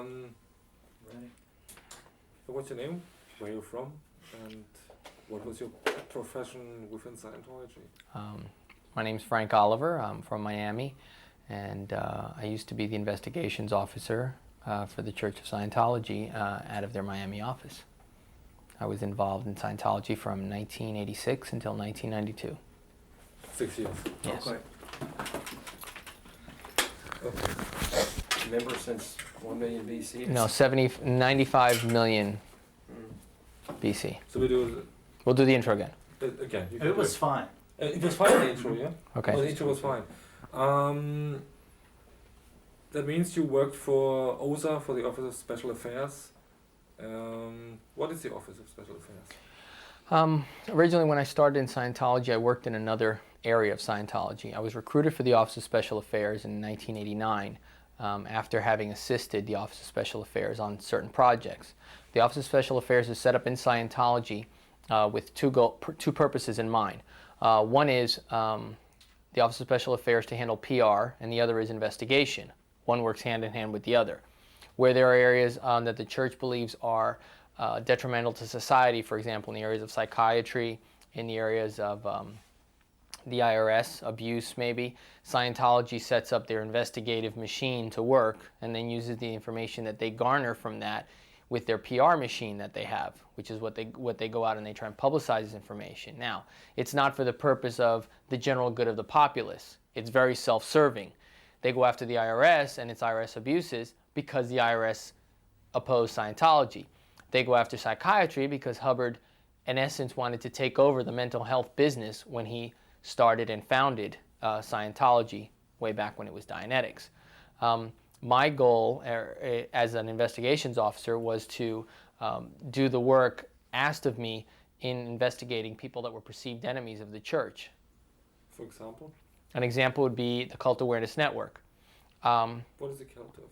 Ready. So what's your name? Where are you from? And what was your profession within Scientology? My name's Frank Oliver. I'm from Miami, and I used to be the investigations officer for the Church of Scientology out of their Miami office. I was involved in Scientology from 1986 until 1992. 6 years. Yes. Okay. Member since 1 million BC? No, 95 million BC. So We'll do the intro again. Again. It was fine. It was fine, the intro, yeah? Okay. Oh, the intro was fine. That means you worked for OSA, for the Office of Special Affairs. What is the Office of Special Affairs? Originally, when I started in Scientology, I worked in another area of Scientology. I was recruited for the Office of Special Affairs in 1989 after having assisted the Office of Special Affairs on certain projects. The Office of Special Affairs is set up in Scientology with two purposes in mind. One is the Office of Special Affairs to handle PR, and the other is investigation. One works hand in hand with the other. Where there are areas that the church believes are detrimental to society, for example, in the areas of psychiatry, in the areas of the IRS, abuse maybe, Scientology sets up their investigative machine to work and then uses the information that they garner from that with their PR machine that they have, which is what they go out and they try and publicize this information. Now, it's not for the purpose of the general good of the populace. It's very self-serving. They go after the IRS and its IRS abuses because the IRS opposed Scientology. They go after psychiatry because Hubbard, in essence, wanted to take over the mental health business when he started and founded Scientology way back when it was Dianetics. My goal as an investigations officer was to do the work asked of me in investigating people that were perceived enemies of the church. For example? An example would be the Cult Awareness Network. What is the cult of?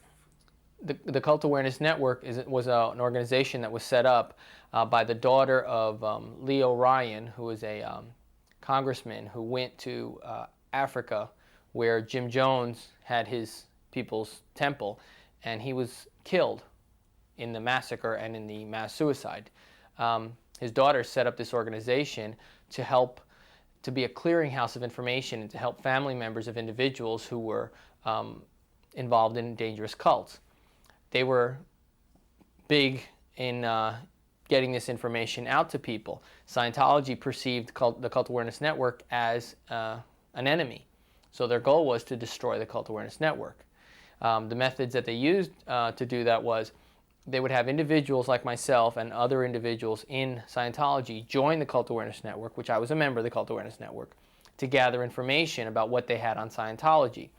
The Cult Awareness Network was an organization that was set up by the daughter of Leo Ryan, who was a congressman who went to Africa where Jim Jones had his People's Temple, and he was killed in the massacre and in the mass suicide. His daughter set up this organization to be a clearinghouse of information and to help family members of individuals who were involved in dangerous cults. They were big in getting this information out to people. Scientology perceived the Cult Awareness Network as an enemy. So their goal was to destroy the Cult Awareness Network. The methods that they used to do that was they would have individuals like myself and other individuals in Scientology join the Cult Awareness Network, which I was a member of the Cult Awareness Network, to gather information about what they had on Scientology.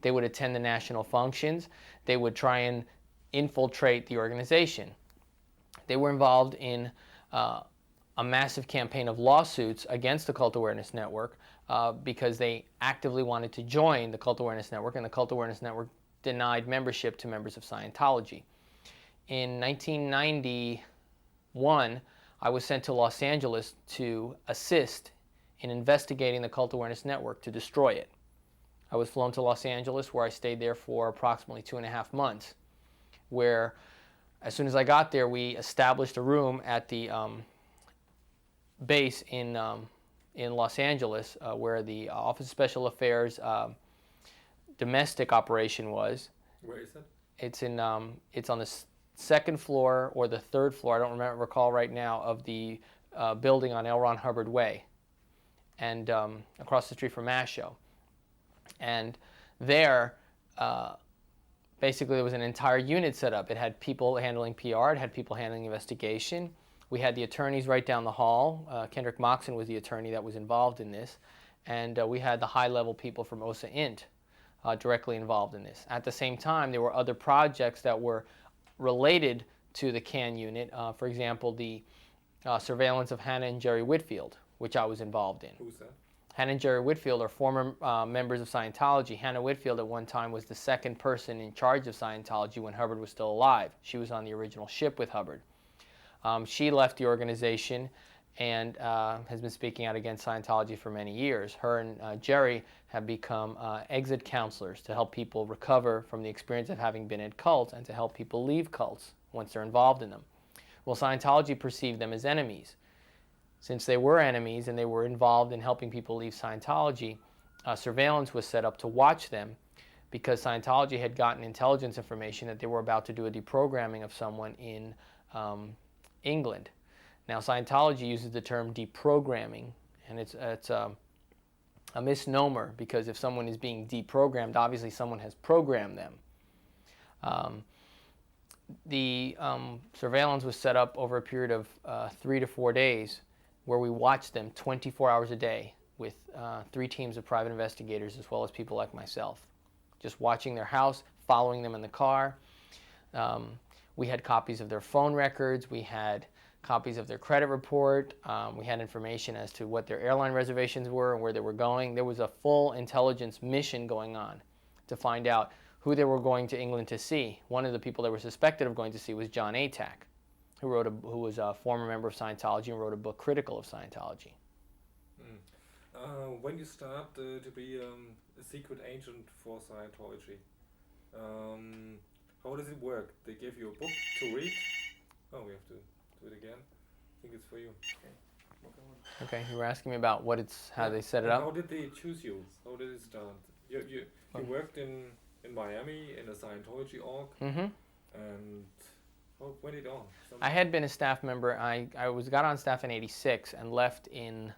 They would attend the national functions. They would try and infiltrate the organization. They were involved in a massive campaign of lawsuits against the Cult Awareness Network because they actively wanted to join the Cult Awareness Network, and the Cult Awareness Network denied membership to members of Scientology. In 1991, I was sent to Los Angeles to assist in investigating the Cult Awareness Network to destroy it. I was flown to Los Angeles, where I stayed there for approximately 2.5 months, where as soon as I got there, we established a room at the base in Los Angeles where the Office of Special Affairs domestic operation was. Where is it? It's on the second floor or the third floor, I don't recall right now, of the building on L. Ron Hubbard Way, and across the street from Masho. And there, basically, there was an entire unit set up. It had people handling PR, it had people handling investigation. We had the attorneys right down the hall. Kendrick Moxon was the attorney that was involved in this. And we had the high-level people from OSA Int directly involved in this. At the same time, there were other projects that were related to the CAN unit. For example, the surveillance of Hannah and Jerry Whitfield, which I was involved in. Who's that? Hannah and Jerry Whitfield are former members of Scientology. Hannah Whitfield at one time was the second person in charge of Scientology when Hubbard was still alive. She was on the original ship with Hubbard. She left the organization and has been speaking out against Scientology for many years. Her and Jerry have become exit counselors to help people recover from the experience of having been in cults and to help people leave cults once they're involved in them. Well, Scientology perceived them as enemies. Since they were enemies and they were involved in helping people leave Scientology, surveillance was set up to watch them because Scientology had gotten intelligence information that they were about to do a deprogramming of someone in England. Now, Scientology uses the term deprogramming, and it's a misnomer because if someone is being deprogrammed, obviously someone has programmed them. The surveillance was set up over a period of 3 to 4 days where we watched them 24 hours a day with 3 teams of private investigators as well as people like myself. Just watching their house, following them in the car. We had copies of their phone records. We had copies of their credit report. We had information as to what their airline reservations were and where they were going. There was a full intelligence mission going on to find out who they were going to England to see. One of the people they were suspected of going to see was John Atack, who was a former member of Scientology and wrote a book critical of Scientology. When you start to be a secret agent for Scientology, how does it work? They give you a book to read. Oh, we have to do it again. I think it's for you. Okay, you were asking me about how they set it up? How did they choose you? How did it start? You worked in Miami in a Scientology org, and how went it on? I had been a staff member. I got on staff in '86 and left in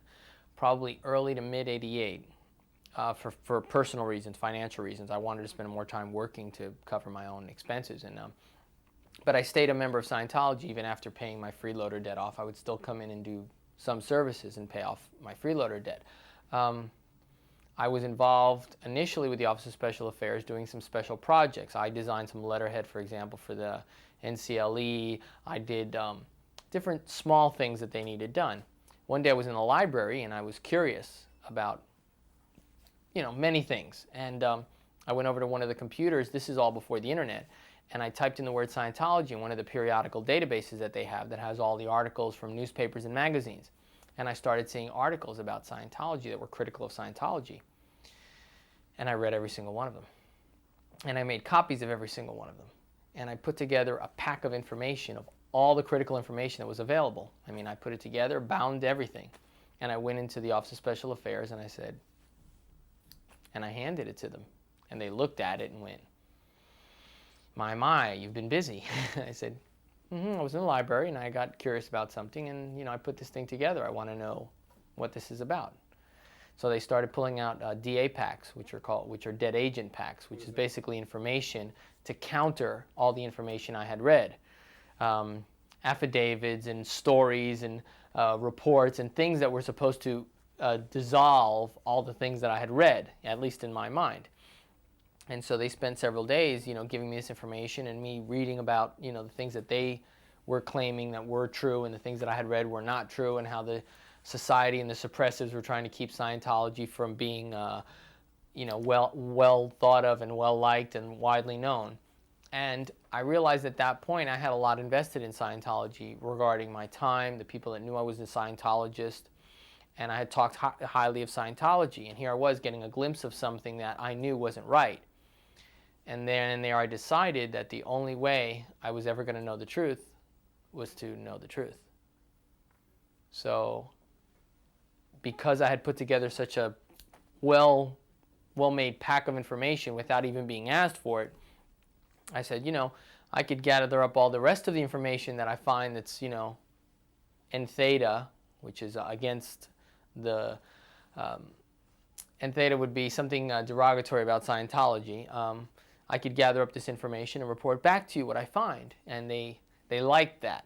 probably early to mid '88 for personal reasons, financial reasons. I wanted to spend more time working to cover my own expenses, but I stayed a member of Scientology even after paying my freeloader debt off. I would still come in and do some services and pay off my freeloader debt. I was involved initially with the Office of Special Affairs doing some special projects. I designed some letterhead, for example, for the NCLE. I did different small things that they needed done. One day I was in the library and I was curious about, many things. And I went over to one of the computers. This is all before the internet. And I typed in the word Scientology in one of the periodical databases that they have that has all the articles from newspapers and magazines. And I started seeing articles about Scientology that were critical of Scientology. And I read every single one of them. And I made copies of every single one of them. And I put together a pack of information of all the critical information that was available. I mean, I put it together, bound everything. And I went into the Office of Special Affairs and I handed it to them. And they looked at it and went, my, you've been busy. I said, I was in the library and I got curious about something and, I put this thing together. I want to know what this is about. So they started pulling out DA packs, which are dead agent packs, which is basically information to counter all the information I had read. Affidavits and stories and reports and things that were supposed to dissolve all the things that I had read, at least in my mind. And so they spent several days, giving me this information and me reading about, the things that they were claiming that were true and the things that I had read were not true and how the society and the suppressives were trying to keep Scientology from being, well thought of and well liked and widely known. And I realized at that point I had a lot invested in Scientology regarding my time, the people that knew I was a Scientologist, and I had talked highly of Scientology. And here I was getting a glimpse of something that I knew wasn't right. And then and there I decided that the only way I was ever going to know the truth was to know the truth. So because I had put together such a well-made pack of information without even being asked for it, I said, I could gather up all the rest of the information that I find that's, en theta, which is against the, en theta would be something derogatory about Scientology. I could gather up this information and report back to you what I find. And they liked that.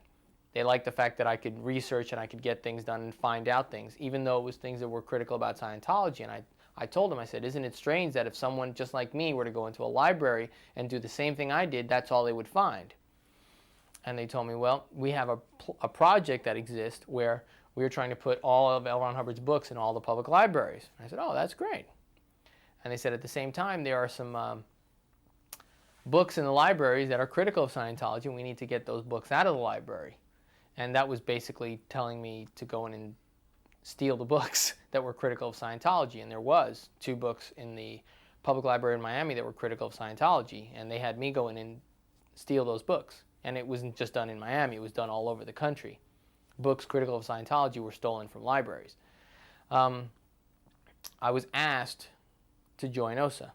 They liked the fact that I could research and I could get things done and find out things, even though it was things that were critical about Scientology. And I told them, I said, isn't it strange that if someone just like me were to go into a library and do the same thing I did, that's all they would find? And they told me, well, we have a project that exists where we're trying to put all of L. Ron Hubbard's books in all the public libraries. And I said, oh, that's great. And they said at the same time, there are some books in the libraries that are critical of Scientology, and we need to get those books out of the library. And that was basically telling me to go in and steal the books that were critical of Scientology. And there was 2 books in the public library in Miami that were critical of Scientology. And they had me go in and steal those books. And it wasn't just done in Miami, it was done all over the country. Books critical of Scientology were stolen from libraries. I was asked to join OSA.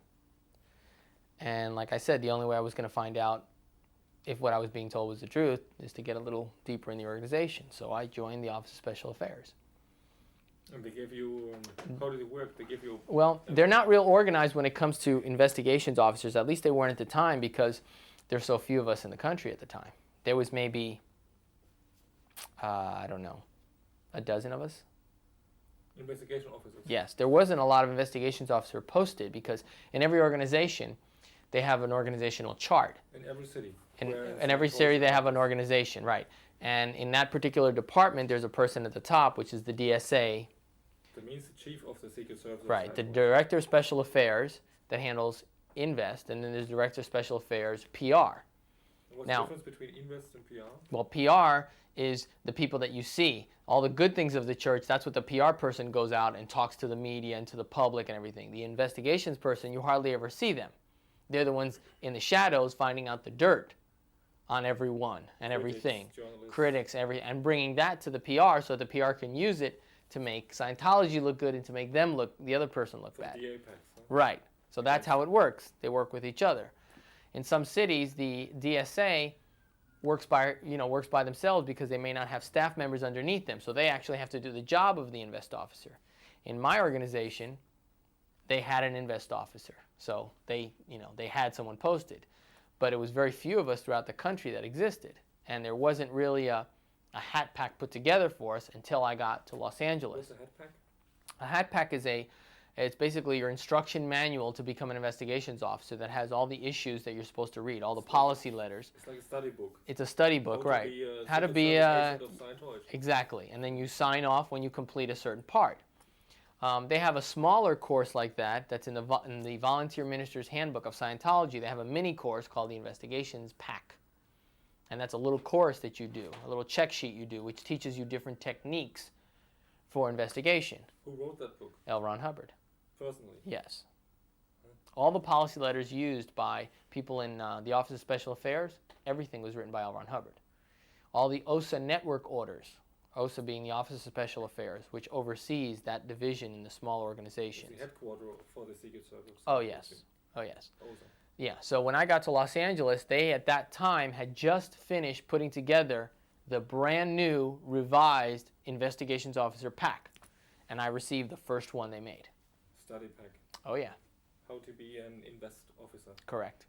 And like I said, the only way I was going to find out if what I was being told was the truth is to get a little deeper in the organization. So I joined the Office of Special Affairs. And they give you, how did it work? They give you... Well, they're not real organized when it comes to investigations officers. At least they weren't at the time because there's so few of us in the country at the time. There was maybe, I don't know, a dozen of us. Investigation officers? Yes, there wasn't a lot of investigations officer posted because in every organization, they have an organizational chart. In every city? In every city they have an organization, right. And in that particular department, there's a person at the top, which is the DSA. That means the chief of the Secret Service. Right, the Director of Special Affairs that handles Invest, and then there's Director of Special Affairs, PR. What's Now, the difference between Invest and PR? Well, PR is the people that you see. All the good things of the church, that's what the PR person goes out and talks to the media and to the public and everything. The investigations person, you hardly ever see them. They're the ones in the shadows finding out the dirt on everyone and everything. Critics, and bringing that to the PR so the PR can use it to make Scientology look good and to make them look, the other person look bad. The apex, huh? Right. So that's how it works. They work with each other. In some cities, the DSA works by themselves because they may not have staff members underneath them. So they actually have to do the job of the invest officer. In my organization, they had an invest officer. So they had someone posted. But it was very few of us throughout the country that existed. And there wasn't really a hat pack put together for us until I got to Los Angeles. What's a hat pack? A hat pack is it's basically your instruction manual to become an investigations officer that has all the issues that you're supposed to read, all the policy letters. It's like a study book. It's a study book, right. How to be a agent of Scientology. Exactly. And then you sign off when you complete a certain part. They have a smaller course like that's in the Volunteer Minister's Handbook of Scientology. They have a mini course called the Investigations Pack. And that's a little course that you do, a little check sheet you do, which teaches you different techniques for investigation. Who wrote that book? L. Ron Hubbard. Personally? Yes. All the policy letters used by people in the Office of Special Affairs, everything was written by L. Ron Hubbard. All the OSA network orders, OSA being the Office of Special Affairs, which oversees that division in the small organizations. It's the headquarters for the Secret Service. Oh, yes. Oh, yes. OSA. Yeah, so when I got to Los Angeles, they at that time had just finished putting together the brand new revised Investigations Officer Pack. And I received the first one they made. Study pack. Oh, yeah. How to be an invest officer. Correct.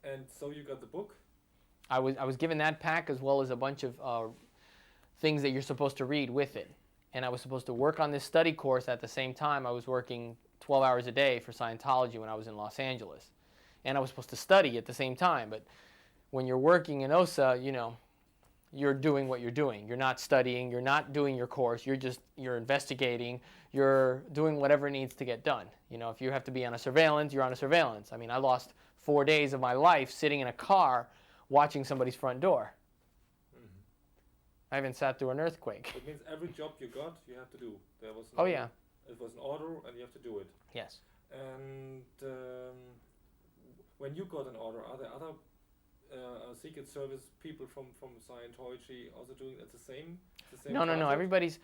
And so you got the book? I was given that pack as well as a bunch of things that you're supposed to read with it. And I was supposed to work on this study course at the same time I was working 12 hours a day for Scientology when I was in Los Angeles. And I was supposed to study at the same time. But when you're working in OSA, you're doing what you're doing. You're not studying, you're not doing your course, you're investigating, you're doing whatever needs to get done. If you have to be on a surveillance, you're on a surveillance. I mean, I lost 4 days of my life sitting in a car watching somebody's front door. Mm-hmm. I even sat through an earthquake. It means every job you got, you have to do. There was Oh, yeah. It was an order and you have to do it. Yes. And when you got an order, are there other Secret Service people from Scientology also doing it the same? No. Everybody's,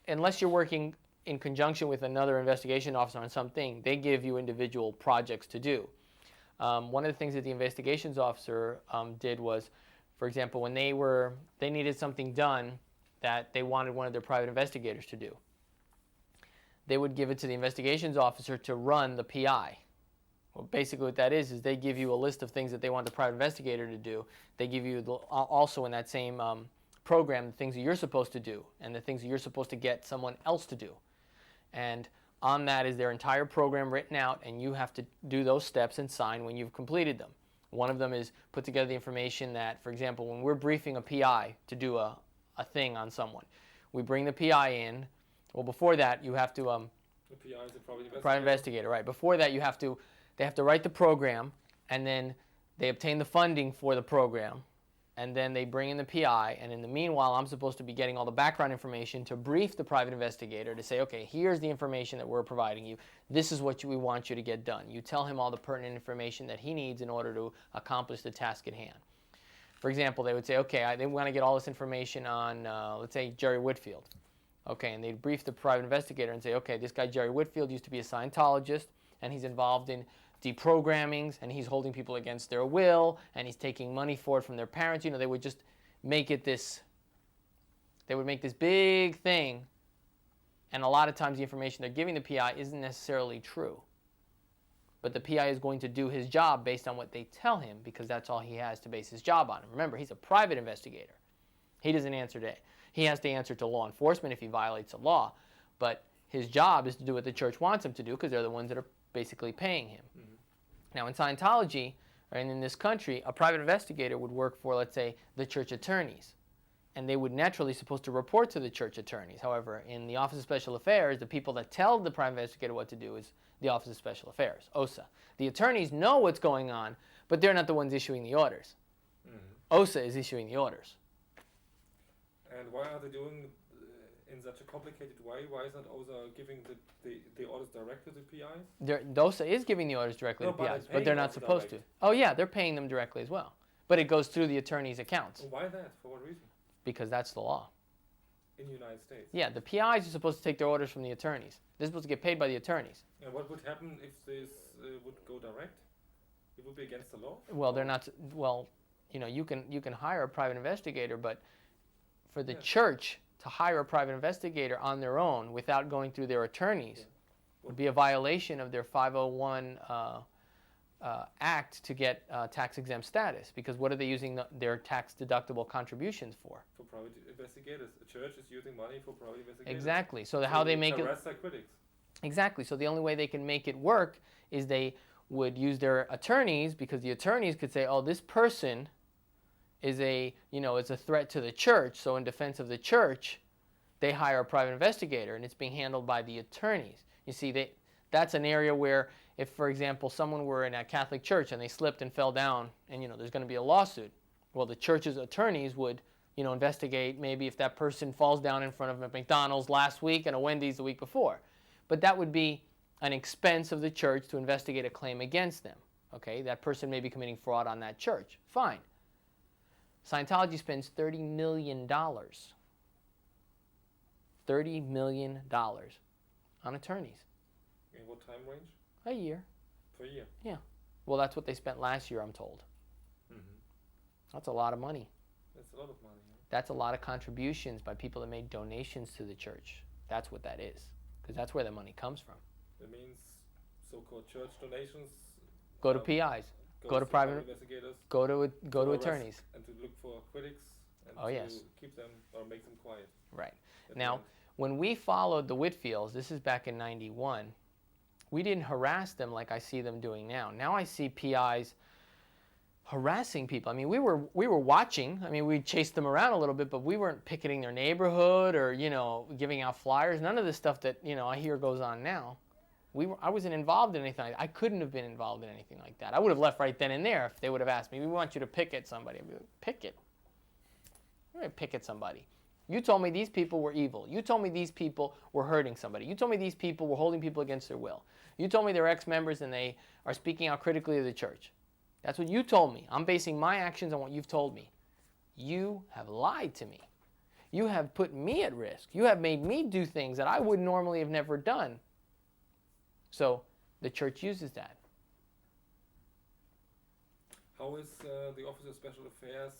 unless you're working in conjunction with another investigation officer on something, they give you individual projects to do. One of the things that the investigations officer did was, for example, when they needed something done that they wanted one of their private investigators to do, they would give it to the investigations officer to run the PI. Well, basically what that is they give you a list of things that they want the private investigator to do. They give you also in that same program the things that you're supposed to do and the things that you're supposed to get someone else to do. And on that is their entire program written out, and you have to do those steps and sign when you've completed them. One of them is put together the information that, for example, when we're briefing a PI to do a thing on someone, we bring the PI in. Well, before that, you have to... the PI is the private investigator, right. Before that, they have to write the program, and then they obtain the funding for the program, and then they bring in the PI, and in the meanwhile, I'm supposed to be getting all the background information to brief the private investigator to say, okay, here's the information that we're providing you. This is what we want you to get done. You tell him all the pertinent information that he needs in order to accomplish the task at hand. For example, they would say, okay, they want to get all this information on, let's say, Jerry Whitfield. Okay, and they'd brief the private investigator and say, okay, this guy Jerry Whitfield used to be a Scientologist, and he's involved in deprogrammings, and he's holding people against their will, and he's taking money for it from their parents. You know, they would just make it this, they would make this big thing, and a lot of times the information they're giving the PI isn't necessarily true. But the PI is going to do his job based on what they tell him, because that's all he has to base his job on. Remember, he's a private investigator. He doesn't answer to, he has to answer to law enforcement if he violates a law, but his job is to do what the church wants him to do, because they're the ones that are basically paying him. Mm-hmm. Now in Scientology, and in this country, a private investigator would work for, let's say, the church attorneys. And they would naturally supposed to report to the church attorneys. However, in the Office of Special Affairs, the people that tell the private investigator what to do is the Office of Special Affairs, OSA. The attorneys know what's going on, but they're not the ones issuing the orders. Mm-hmm. OSA is issuing the orders. And why are they doing in such a complicated way? Why is not OSA giving the orders direct to the PIs? The OSA is giving the orders directly to PIs, but they're not supposed to. Oh yeah, they're paying them directly as well. But it goes through the attorney's accounts. Well, why that? For what reason? Because that's the law. In the United States? Yeah, the PIs are supposed to take their orders from the attorneys. They're supposed to get paid by the attorneys. And what would happen if this would go direct? It would be against the law? Well, they're not. Well, you know, you can hire a private investigator, but for the church to hire a private investigator on their own without going through their attorneys would be a violation of their 501 Act to get tax-exempt status. Because what are they using their tax-deductible contributions for? For private investigators. A church is using money for private investigators. Exactly. So how they make it... Harass their critics. Exactly. So the only way they can make it work is they would use their attorneys, because the attorneys could say, oh, this person is a threat to the church, so in defense of the church, they hire a private investigator, and it's being handled by the attorneys. You see, that's an area where if, for example, someone were in a Catholic church and they slipped and fell down, and there's going to be a lawsuit, well, the church's attorneys would investigate maybe if that person falls down in front of a McDonald's last week and a Wendy's the week before. But that would be an expense of the church to investigate a claim against them. Okay, that person may be committing fraud on that church. Fine. Scientology spends $30 million. $30 million on attorneys. In what time range? A year. Per year? Yeah. Well, that's what they spent last year, I'm told. Mm-hmm. That's a lot of money. That's a lot of money. Huh? That's a lot of contributions by people that made donations to the church. That's what that is. Because that's where the money comes from. That means so-called church donations... Go to PIs. Go to private investigators. Go to attorneys. And to look for critics and to keep them or make them quiet. Right. Now, when we followed the Whitfields, this is back in '91, we didn't harass them like I see them doing now. Now I see PIs harassing people. I mean, we were watching. I mean, we chased them around a little bit, but we weren't picketing their neighborhood or, giving out flyers. None of the stuff that, I hear goes on now. I wasn't involved in anything. I couldn't have been involved in anything like that. I would have left right then and there if they would have asked me, we want you to picket somebody. I'd be like, picket? I'm going to picket somebody. You told me these people were evil. You told me these people were hurting somebody. You told me these people were holding people against their will. You told me they're ex-members and they are speaking out critically of the church. That's what you told me. I'm basing my actions on what you've told me. You have lied to me. You have put me at risk. You have made me do things that I would normally have never done. So the church uses that. How is the Office of Special Affairs,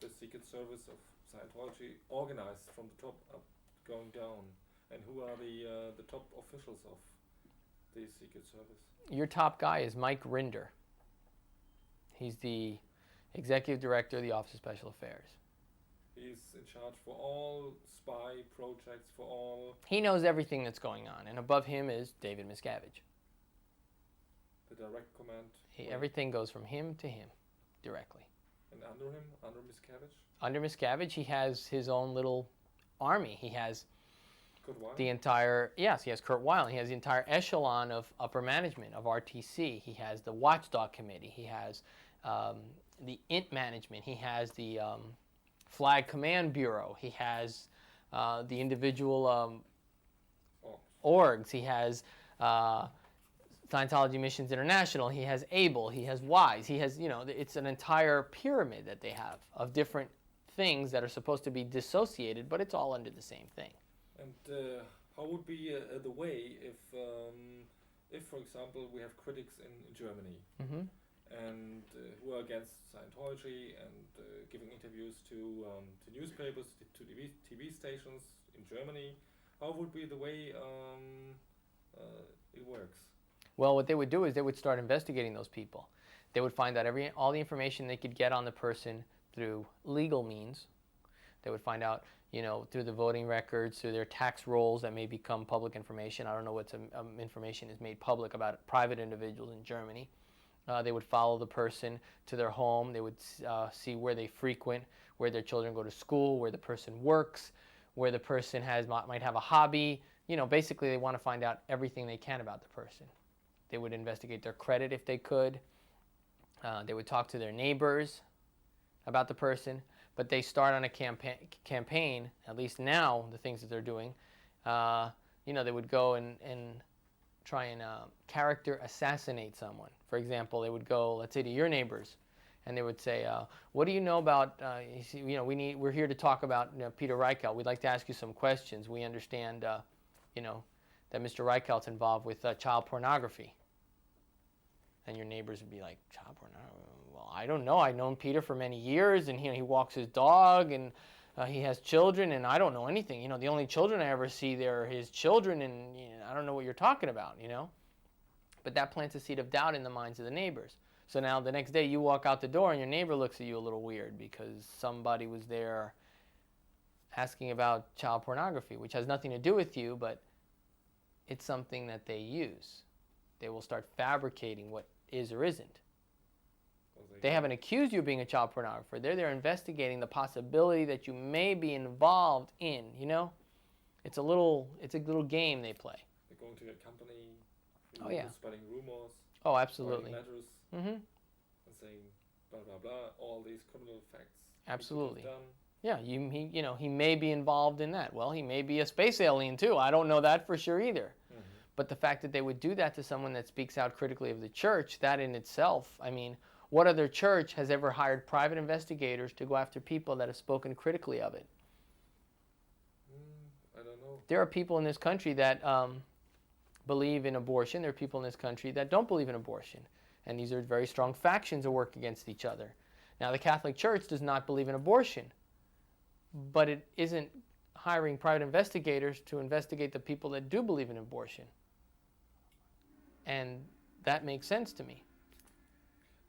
the Secret Service of Scientology, organized from the top up, going down? And who are the top officials of the Secret Service? Your top guy is Mike Rinder. He's the executive director of the Office of Special Affairs. He's in charge for all spy projects, for all... He knows everything that's going on, and above him is David Miscavige. The direct command? Everything goes from him to him, directly. And under him, under Miscavige? Under Miscavige, he has his own little army. He has Kurt Weill? the entire... Yes, he has Kurt Weill. He has the entire echelon of upper management, of RTC. He has the Watchdog Committee. He has the int management. He has the flag command bureau. He has the individual orgs. He has Scientology Missions International. He has ABLE. He has WISE. He has, it's an entire pyramid that they have of different things that are supposed to be dissociated, but it's all under the same thing. And how would be the way if, for example, we have critics in Germany and who are against Scientology and giving interviews to newspapers, to TV stations in Germany? How would be the way it works? Well, what they would do is they would start investigating those people. They would find out all the information they could get on the person through legal means. They would find out, through the voting records, through their tax rolls that may become public information. I don't know what information is made public about private individuals in Germany. They would follow the person to their home. They would see where they frequent, where their children go to school, where the person works, where the person might have a hobby. Basically they want to find out everything they can about the person. They would investigate their credit if they could. They would talk to their neighbors about the person. But they start on a campaign, at least now, the things that they're doing, they would go and try and character assassinate someone. For example, they would go, let's say, to your neighbors, and they would say, what do you know about, we're here to talk about Peter Reichelt. We'd like to ask you some questions. We understand, that Mr. Reichelt's involved with child pornography. And your neighbors would be like, child pornography? Well, I don't know. I've known Peter for many years, and he walks his dog, and he has children, and I don't know anything. The only children I ever see there are his children, and I don't know what you're talking about, But that plants a seed of doubt in the minds of the neighbors. So now the next day you walk out the door, and your neighbor looks at you a little weird because somebody was there asking about child pornography, which has nothing to do with you, but it's something that they use. They will start fabricating what is or isn't. They haven't accused you of being a child pornographer. They're there investigating the possibility that you may be involved in, It's a little game they play. They're going to your company, spreading rumors. Oh, absolutely. Writing letters and saying blah, blah, blah, all these criminal facts. Absolutely. Yeah, he may be involved in that. Well, he may be a space alien too. I don't know that for sure either. But the fact that they would do that to someone that speaks out critically of the church, that in itself, what other church has ever hired private investigators to go after people that have spoken critically of it? I don't know. There are people in this country that believe in abortion. There are people in this country that don't believe in abortion. And these are very strong factions that work against each other. Now, the Catholic Church does not believe in abortion, but it isn't hiring private investigators to investigate the people that do believe in abortion. And that makes sense to me.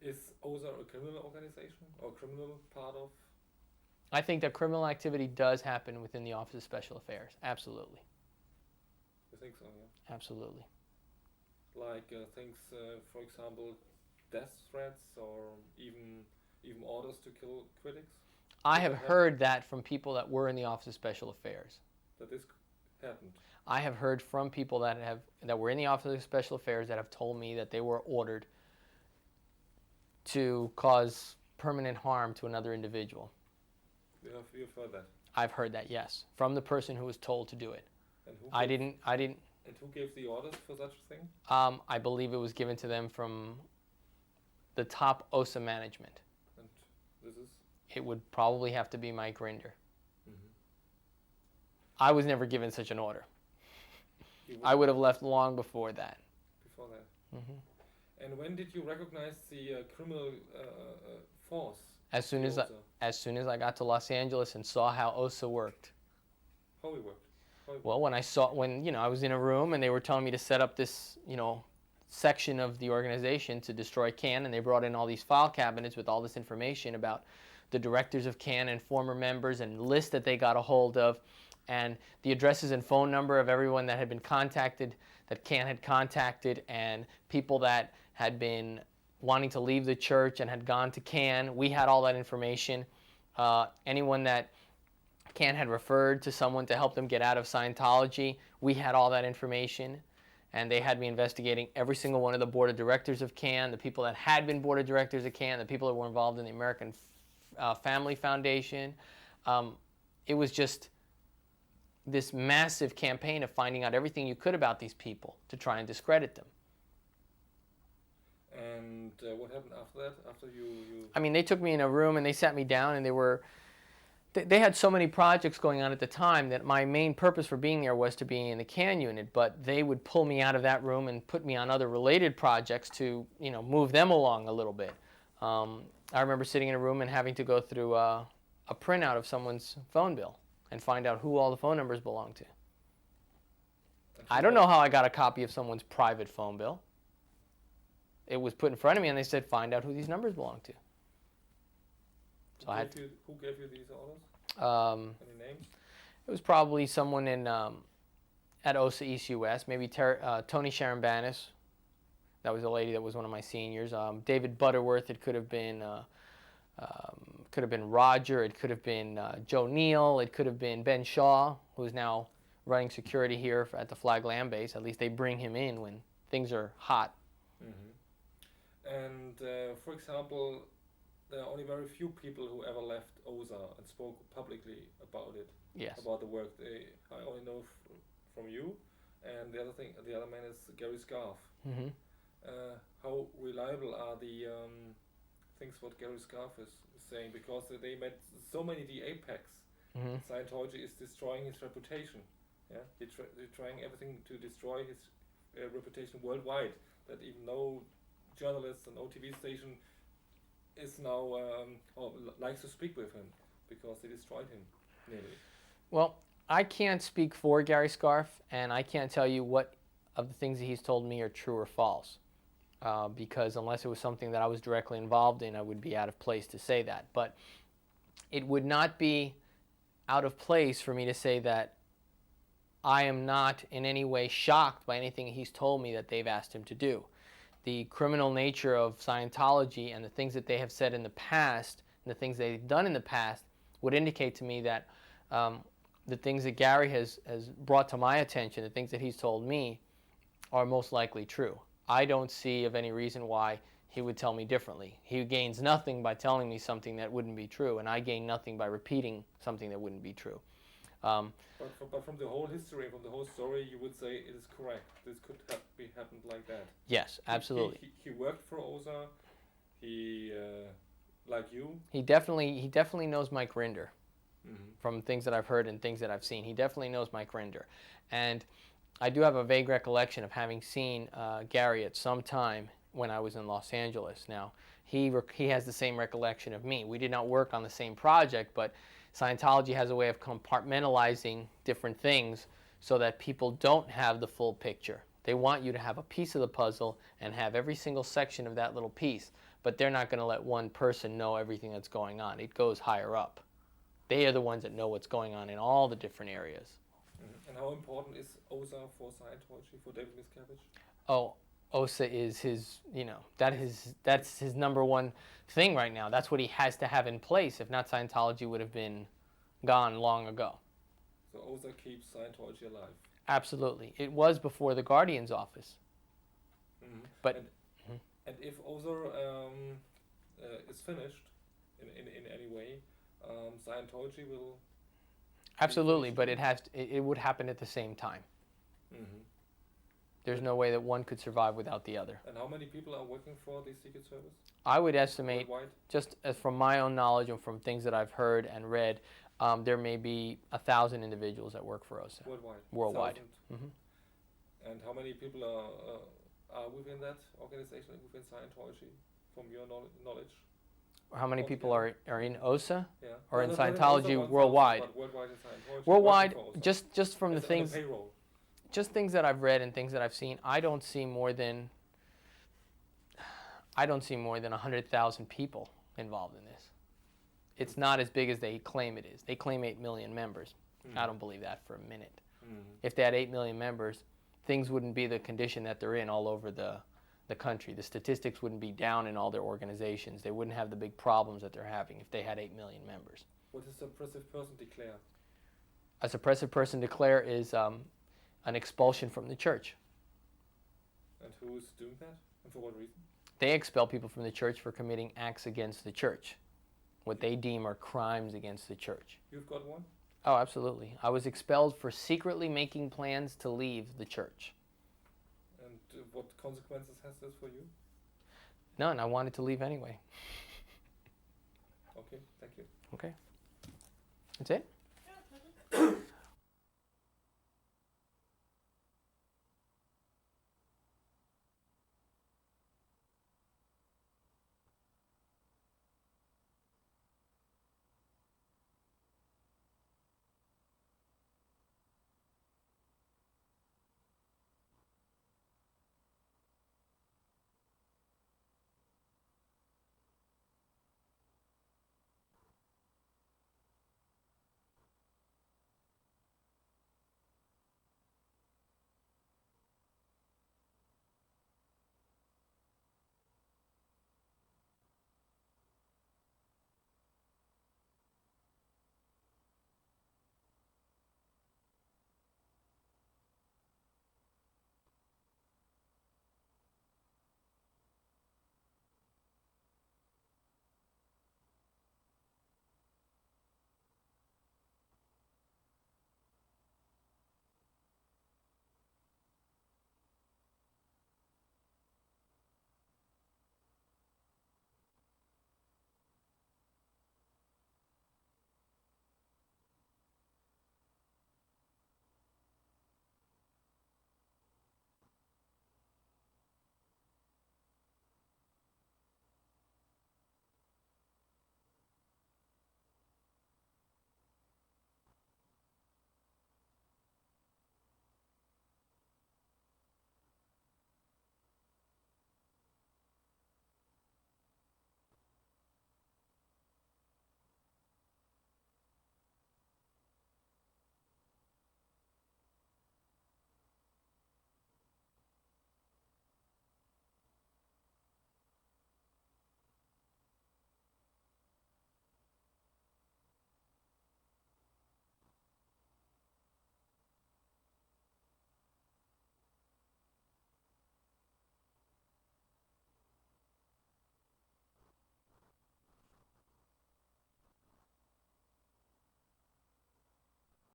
Is OSA a criminal organization or criminal part of? I think that criminal activity does happen within the Office of Special Affairs. Absolutely. You think so, yeah? Absolutely. Like things, for example, death threats or even orders to kill critics? I have heard that from people that were in the Office of Special Affairs. That this happened? I have heard from people that were in the Office of Special Affairs that have told me that they were ordered to cause permanent harm to another individual. You've heard that? I've heard that, yes, from the person who was told to do it. And who I didn't. And who gave the orders for such a thing? I believe it was given to them from the top OSA management. And this is? It would probably have to be Mike Rinder. I was never given such an order. I would have left long before that. Before that. And when did you recognize the criminal force? As soon as I got to Los Angeles and saw how OSA worked. How it worked? Well, when I was in a room and they were telling me to set up this, section of the organization to destroy CAN, and they brought in all these file cabinets with all this information about the directors of CAN and former members and lists that they got a hold of, and the addresses and phone number of everyone that had been contacted, that CAN had contacted, and people that had been wanting to leave the church and had gone to CAN. We had all that information. Anyone that CAN had referred to someone to help them get out of Scientology, we had all that information. and they had me investigating every single one of the board of directors of CAN, the people that had been board of directors of CAN, the people that were involved in the American Family Foundation. It was just this massive campaign of finding out everything you could about these people to try and discredit them. And what happened after that? After you... I mean, they took me in a room and they sat me down, and they had so many projects going on at the time that my main purpose for being there was to be in the CAN unit, but they would pull me out of that room and put me on other related projects to, you know, move them along a little bit. I remember sitting in a room and having to go through a printout of someone's phone bill and find out who all the phone numbers belong to. I don't know how I got a copy of someone's private phone bill. It was put in front of me and they said, find out who these numbers belong to. So who gave you these orders? Any names? It was probably someone in at OSA East US, maybe Tony Sharambanis. That was a lady that was one of my seniors. David Butterworth. It could have been Roger. It could have been Joe Neal. It could have been Ben Shaw, who's now running security here at the Flag Land Base. At least they bring him in when things are hot. Mm-hmm. And for example, there are only very few people who ever left OSA and spoke publicly about it. Yes. About the work. I only know from you, and the other man is Gary Scarf. Mm-hmm. How reliable are the things what Gary Scarf is saying? Because they met so many DA packs. Mm-hmm. Scientology is destroying his reputation. Yeah, they're trying everything to destroy his reputation worldwide. That even no journalist and no TV station is now or likes to speak with him because they destroyed him nearly. Well, I can't speak for Gary Scarf, and I can't tell you what of the things that he's told me are true or false. Because unless it was something that I was directly involved in, I would be out of place to say that. But it would not be out of place for me to say that I am not in any way shocked by anything he's told me that they've asked him to do. The criminal nature of Scientology and the things that they have said in the past and the things they've done in the past would indicate to me that the things that Gary has brought to my attention, the things that he's told me, are most likely true. I don't see of any reason why he would tell me differently. He gains nothing by telling me something that wouldn't be true, and I gain nothing by repeating something that wouldn't be true. But from the whole history, from the whole story, you would say it is correct. This could be happened like that. Yes, absolutely. He worked for OSA. He like you. He definitely knows Mike Rinder. Mm-hmm. From things that I've heard and things that I've seen. He definitely knows Mike Rinder. And I do have a vague recollection of having seen Gary at some time when I was in Los Angeles. Now, he has the same recollection of me. We did not work on the same project, but Scientology has a way of compartmentalizing different things so that people don't have the full picture. They want you to have a piece of the puzzle and have every single section of that little piece, but they're not going to let one person know everything that's going on. It goes higher up. They are the ones that know what's going on in all the different areas. Mm-hmm. And how important is OSA for Scientology, for David Miscavige? Oh, OSA is his, that's his number one thing right now. That's what he has to have in place. If not, Scientology would have been gone long ago. So OSA keeps Scientology alive? Absolutely. It was before the Guardian's office. Mm-hmm. But and if OSA is finished in any way, Scientology will... Absolutely, but it would happen at the same time. Mm-hmm. There's no way that one could survive without the other. And how many people are working for the Secret Service? I would estimate, worldwide? just as from my own knowledge and from things that I've heard and read, there may be 1,000 individuals that work for OSA. Worldwide? Worldwide. Mm-hmm. And how many people are within that organization, within Scientology, from your knowledge? How many people are in OSA? Yeah. Or in No, Scientology OSA worldwide? But worldwide in Scientology. Worldwide, working for OSA. just from the As on things, payroll. just things that I've read and things that I've seen, I don't see more than 100,000 people involved in this. It's not as big as they claim it is. They claim 8 million members. Mm-hmm. I don't believe that for a minute. Mm-hmm. If they had 8 million members, things wouldn't be the condition that they're in all over the country. The statistics wouldn't be down in all their organizations. They wouldn't have the big problems that they're having if they had 8 million members. What does a suppressive person declare? A suppressive person declare is an expulsion from the church. And who is doing that? And for what reason? They expel people from the church for committing acts against the church, what they deem are crimes against the church. You've got one? Oh, absolutely. I was expelled for secretly making plans to leave the church. And what consequences has this for you? None. I wanted to leave anyway. Okay, thank you. Okay. That's it?